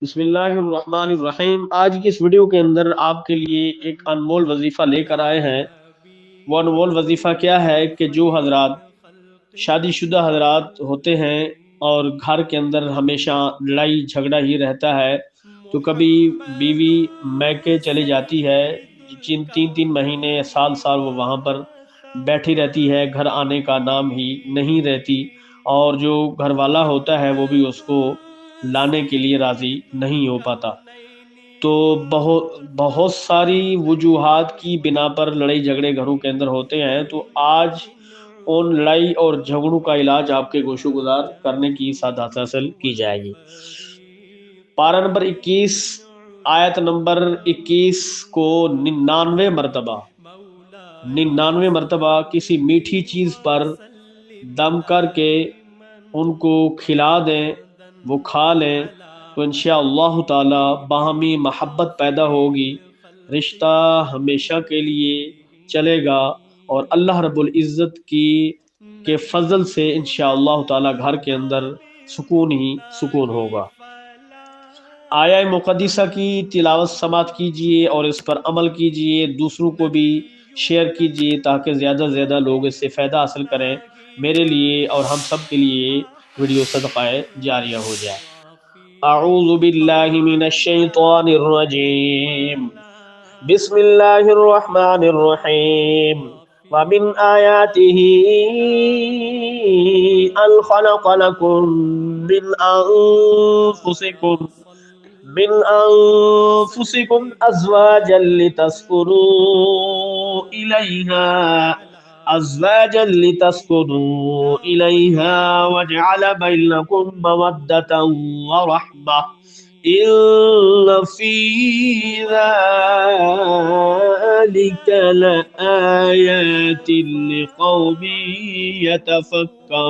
بسم اللہ الرحمن الرحیم۔ آج کی اس ویڈیو کے اندر آپ کے لیے ایک انمول وظیفہ لے کر آئے ہیں۔ وہ انمول وظیفہ کیا ہے کہ جو حضرات شادی شدہ حضرات ہوتے ہیں اور گھر کے اندر ہمیشہ لڑائی جھگڑا ہی رہتا ہے، تو کبھی بیوی میکے چلی جاتی ہے، تین تین مہینے سال سال وہ وہاں پر بیٹھی رہتی ہے، گھر آنے کا نام ہی نہیں رہتی، اور جو گھر والا ہوتا ہے وہ بھی اس کو لانے کے لیے راضی نہیں ہو پاتا۔ تو بہت ساری وجوہات کی بنا پر لڑائی جھگڑے گھروں کے اندر ہوتے ہیں۔ تو آج ان لڑائی اور جھگڑوں کا علاج آپ کے گوشو گزار کرنے کی سعادت حاصل کی جائے گی۔ پارہ نمبر 21 آیت نمبر 21 کو 99 مرتبہ کسی میٹھی چیز پر دم کر کے ان کو کھلا دیں، وہ کھا لیں، تو انشاءاللہ تعالی باہمی محبت پیدا ہوگی، رشتہ ہمیشہ کے لیے چلے گا، اور اللہ رب العزت کے فضل سے انشاءاللہ تعالی گھر کے اندر سکون ہی سکون ہوگا۔ آیہ مقدسہ کی تلاوت سماعت کیجئے اور اس پر عمل کیجئے، دوسروں کو بھی شیئر کیجئے تاکہ زیادہ سے زیادہ لوگ اس سے فائدہ حاصل کریں۔ میرے لیے اور ہم سب کے لیے ویڈیو صدقہ جاریہ ہو جائے۔ اعوذ باللہ من الشیطان الرجیم، بسم اللہ الرحمن الرحیم۔ وَمِنْ آيَاتِهِ أَنْ خَلَقَ لَكُم مِّنْ أَنفُسِكُمْ أَزْوَاجًا لِتَسْكُنُوا إِلَيْهَا وَجَعَلَ بَيْنَكُم مَّوَدَّةً وَرَحْمَةً إِنَّ فِي ذَلِكَ لَآيَاتٍ لِقَوْمٍ يَتَفَكَّرُونَ۔